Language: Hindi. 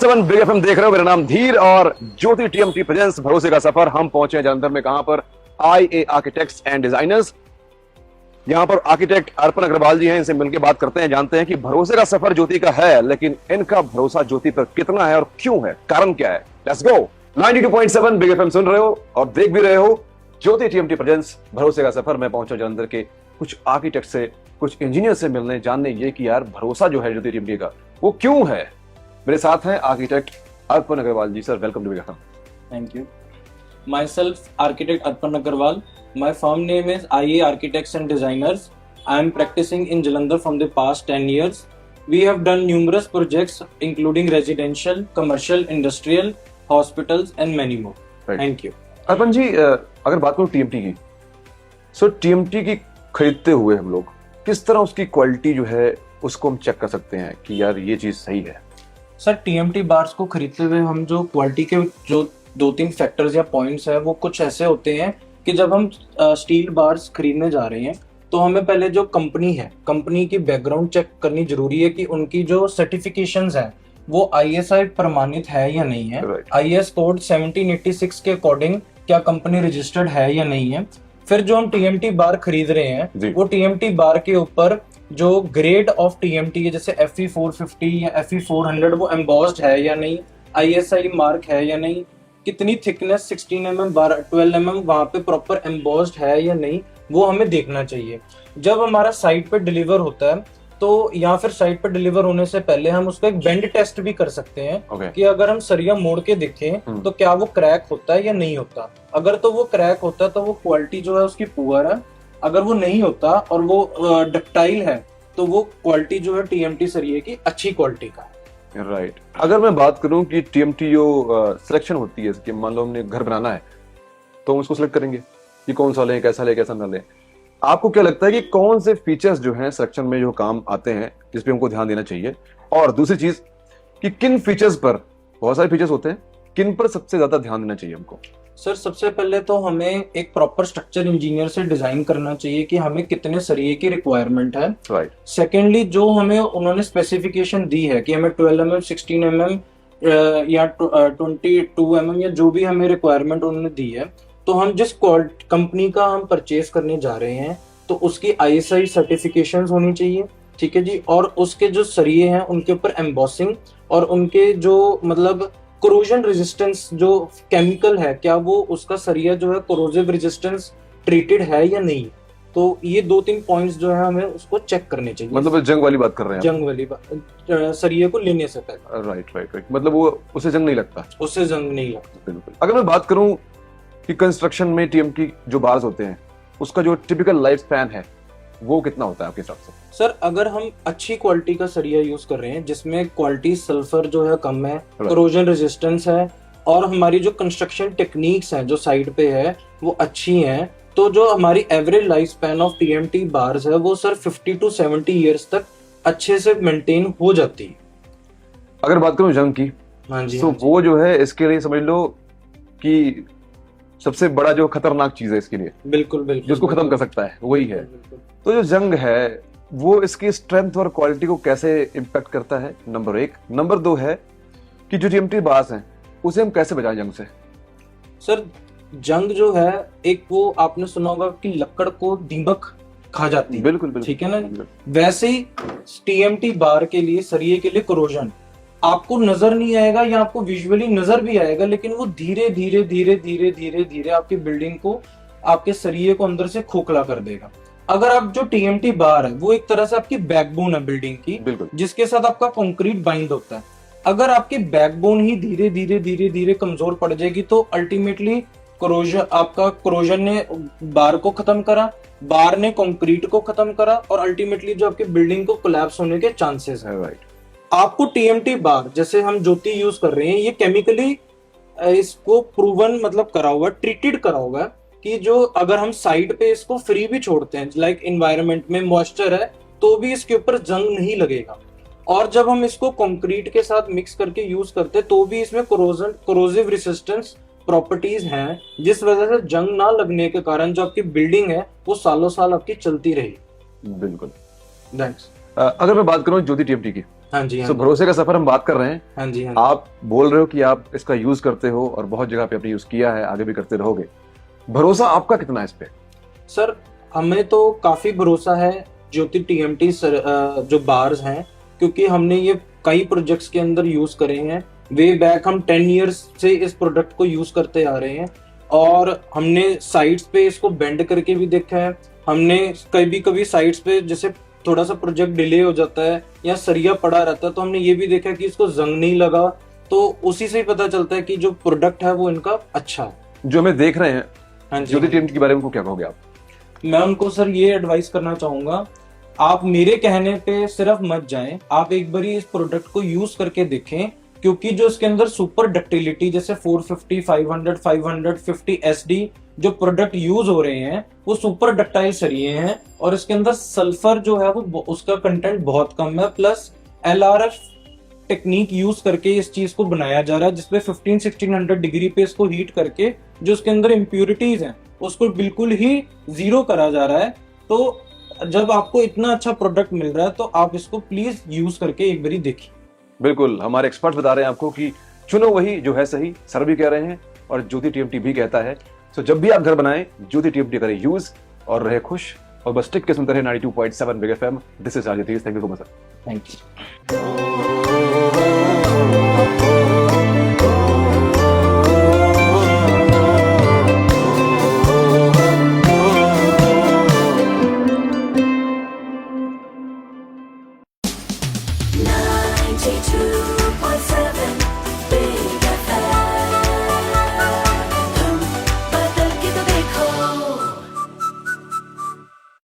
90.7 बिग एफएम देख रहे हो। मेरा नाम धीर और ज्योति टीएमटी प्रेजेंस भरोसे का सफर। हम पहुंचे हैं जालंधर में, कहां पर, IA आर्किटेक्ट्स एंड डिजाइनर्स। यहां पर आर्किटेक्ट अर्पण अग्रवाल जी हैं, इनसे मिलकर बात करते हैं, जानते हैं कि भरोसे का सफर ज्योति का है, लेकिन इनका भरोसा ज्योति पर कितना है और क्यों है, कारण क्या है। Let's go. 92.7 बिग एफएम सुन रहे हो और देख भी रहे हो ज्योति टीएमटी प्रेजेंस भरोसे का सफर। मैं पहुंचा जालंधर के कुछ आर्किटेक्ट से, कुछ इंजीनियर से मिलने, जानने ये कि यार भरोसा जो है ज्योति टीएमटी का वो क्यों है। मेरे साथ हैं architect Arpan Agarwal ji. Sir welcome to big FM. Thank you. Myself, architect Arpan Agarwal. My firm name is IA Architects and Designers. I am practicing in Jalandhar from the past 10 years. We have done numerous projects including residential, commercial, industrial, hospitals and many more. Right. Thank you. अर्पण जी, अगर बात करूं टीएमटी की, सो टीएमटी की खरीदते हुए हम लोग किस तरह उसकी क्वालिटी जो है उसको हम चेक कर सकते हैं कि यार ये चीज सही है। सर, टीएमटी बार्स को खरीदते हुए हम जो क्वालिटी के जो 2-3 फैक्टर्स या पॉइंट्स है वो कुछ ऐसे होते हैं कि जब हम स्टील बार्स खरीदने जा रहे हैं तो हमें पहले जो कंपनी है, कंपनी की बैकग्राउंड चेक करनी जरूरी है कि उनकी जो सर्टिफिकेशंस हैं वो ISI प्रमाणित है या नहीं है। IS कोड 1786 के अकॉर्डिंग क्या कंपनी रजिस्टर्ड है या नहीं है। फिर जो हम टीएमटी बार खरीद रहे हैं वो टीएमटी बार के ऊपर जो ग्रेड ऑफ टीएमटी है, जैसे FE 450 या FE 400, वो एम्बॉस्ड है या नहीं, ISI मार्क है या नहीं, कितनी थिकनेस 16 mm 12 mm वहां पे प्रॉपर एम्बॉस्ड है या नहीं, वो हमें देखना चाहिए। जब हमारा साइट पे डिलीवर होता है तो या फिर साइट पे डिलीवर होने से पहले हम उसको एक बेंड टेस्ट भी कर सकते हैं कि अगर हम सरिया मोड़ के देखें तो क्या वो क्रैक होता है या नहीं होता। अगर तो वो क्रैक होता है तो वो क्वालिटी जो है उसकी पुअर है। अगर वो नहीं होता और वो डक्टाइल है तो वो क्वालिटी जो है टीएमटी सरिये की अच्छी क्वालिटी का है। राइट। अगर मैं बात करूं कि टीएमटी जो सिलेक्शन होती है कि मान लो हमने घर बनाना है तो हम उसको सिलेक्ट करेंगे कि कौन सा लें, कैसा लें, कैसा ना लें। आपको क्या लगता है कि कौन से फीचर्स जो हैं सिलेक्शन में जो काम आते हैं जिस पे हमको ध्यान देना चाहिए, और दूसरी चीज कि किन फीचर्स पर, बहुत सारे फीचर्स होते हैं, किन पर सबसे ज्यादा ध्यान देना चाहिए हमको। सर, सबसे पहले तो हमें एक प्रॉपर स्ट्रक्चर इंजीनियर से डिजाइन करना चाहिए कि हमें कितने सरिये की रिक्वायरमेंट है। राइट। सेकेंडली, जो हमें उन्होंने स्पेसिफिकेशन दी है कि हमें 12 mm 16 mm या 22 mm या जो भी हमें रिक्वायरमेंट उन्होंने दी है, तो हम जिस कंपनी का हम परचेज करने जा रहे हैं तो उसकी ISI सर्टिफिकेशंस होनी चाहिए। ठीक है जी। और उसके जो सरिये हैं उनके ऊपर एम्बॉसिंग और उनके जो मतलब कोरोजन रेजिस्टेंस जो केमिकल है, क्या वो उसका सरिया जो है कोरोजिव रेजिस्टेंस ट्रीटेड है या नहीं। तो ये 2-3 पॉइंट्स जो है हमें उसको चेक करने चाहिए। मतलब जंग वाली बात कर रहे हैं, जंग वाली बात, सरिये को लेने से पहले। राइट। मतलब वो उससे जंग नहीं लगता, उससे जंग नहीं लगता। बिल्कुल। अगर मैं बात करूं कि कंस्ट्रक्शन में टीएमटी जो बार्स होते हैं उसका जो टिपिकल लाइफ स्पैन है वो कितना होता है आपके हिसाब से। सर, अगर हम अच्छी क्वालिटी का सरिया यूज कर रहे हैं जिसमें क्वालिटी सल्फर जो है कम है, कोरोजन रेजिस्टेंस है और हमारी जो कंस्ट्रक्शन टेक्निक्स हैं जो साइड पे है वो अच्छी हैं, तो जो हमारी average life span of TMT bars है वो सर 50 to 70 ईयर्स तक अच्छे से मेंटेन हो जाती है। अगर बात करूं जंग की, हाँ जी, तो वो जो है इसके लिए समझ लो कि सबसे बड़ा जो खतरनाक चीज है इसके लिए, बिल्कुल बिल्कुल, जिसको खत्म कर सकता है वही है। तो जो जंग है वो इसकी स्ट्रेंथ और क्वालिटी को कैसे इम्पैक्ट करता है, नंबर 1। नंबर 2 है कि जो टीएमटी बार्स हैं उसे हम कैसे बचाएं जंग से। सर, जंग जो है एक वो आपने सुना होगा कि लकड़ को दीमक खा जाती है। बिल्कुल। ठीक है ना। वैसे ही टीएमटी बार के लिए, सरिये के लिए कोरोजन आपको नजर नहीं आएगा या आपको विजुअली नजर भी आएगा, लेकिन वो धीरे धीरे धीरे धीरे धीरे धीरे आपकी बिल्डिंग को, आपके सरिये को अंदर से खोखला कर देगा। अगर आप जो टीएमटी बार है वो एक तरह से आपकी बैकबोन है बिल्डिंग की, जिसके साथ आपका कंक्रीट बाइंड होता है। अगर आपकी बैकबोन ही धीरे धीरे धीरे धीरे कमजोर पड़ जाएगी तो अल्टीमेटली कोरोजन ने बार को खत्म करा, बार ने कंक्रीट को खत्म करा और अल्टीमेटली जो आपकी बिल्डिंग को कोलैप्स होने के चांसेस है। राइट। आपको टीएमटी बार जैसे हम ज्योति यूज कर रहे हैं, ये केमिकली इसको प्रूवन मतलब करा हुआ, ट्रीटेड करा हुआ है कि जो अगर हम साइड पे इसको फ्री भी छोड़ते हैं, लाइक एनवायरनमेंट में मॉइस्चर है तो भी इसके ऊपर जंग नहीं लगेगा। और जब हम इसको कंक्रीट के साथ मिक्स करके यूज करते हैं तो भी इसमें कोरोजिव रेसिस्टेंस प्रॉपर्टीज हैं, जिस वजह से जंग ना लगने के कारण जो आपकी बिल्डिंग है वो सालों साल आपकी चलती रही। बिल्कुल। थैंक्स। अगर मैं बात करूं ज्योति टीएमटी की, हाँ जी, हाँ सो जी, भरोसे का सफर हम बात कर रहे हैं। हाँ जी, हाँ जी। आप बोल रहे हो कि आप इसका यूज करते हो और बहुत जगह पे आपने यूज किया है, आगे भी करते रहोगे। भरोसा आपका कितना है इस पे? सर हमें तो काफी भरोसा है ज्योति टीएमटी सर, जो बार्स हैं, क्योंकि हमने ये कई प्रोजेक्ट्स के अंदर यूज करे हैं। वे बैक हम 10 इयर्स से इस प्रोडक्ट को यूज करते आ रहे हैं, और हमने साइट्स पे इसको बेंड करके भी देखा है। हमने कभी कभी साइट्स पे जैसे थोड़ा सा प्रोजेक्ट डिले हो जाता है या सरिया पड़ा रहता है, तो हमने ये भी देखा कि इसको जंग नहीं लगा। तो उसी से ही पता चलता है कि जो प्रोडक्ट है वो इनका अच्छा है। जो हमें देख रहे हैं हाँ जी, ज्योति टीएमटी के बारे में उनको क्या कहोगे आप? मैं उनको सर ये एडवाइस करना चाहूंगा, आप मेरे कहने पे सिर्फ मत जाएं, आप एक बारी इस प्रोडक्ट को यूज करके देखें, क्योंकि जो इसके अंदर सुपर डक्टिलिटी जैसे 450, 500, 550 एसडी जो प्रोडक्ट यूज हो रहे हैं वो सुपर डक्टाइल सरिये हैं, और इसके अंदर सल्फर जो है वो उसका कंटेंट बहुत कम है। प्लस एलआरएफ टेक्निक यूज करके इस चीज को बनाया जा रहा है, जिसपे 1500-1600 डिग्री पे इसको हीट करके जो इसके अंदर इम्प्यूरिटीज हैं उसको बिल्कुल ही जीरो करा जा रहा है। तो जब आपको इतना अच्छा प्रोडक्ट मिल रहा है तो आप इसको प्लीज यूज करके एक बारी देखिए। बिल्कुल, हमारे एक्सपर्ट बता रहे हैं आपको कि चुनो वही जो है सही, सर भी कह रहे हैं और ज्योति टीएमटी भी कहता है। सो जब भी आप घर बनाएं ज्योति टीएमटी करें यूज और रहे खुश, और बस टिक के सुनते रहे 92.7 big FM. This is RJ, thank you so much sir. Thank you.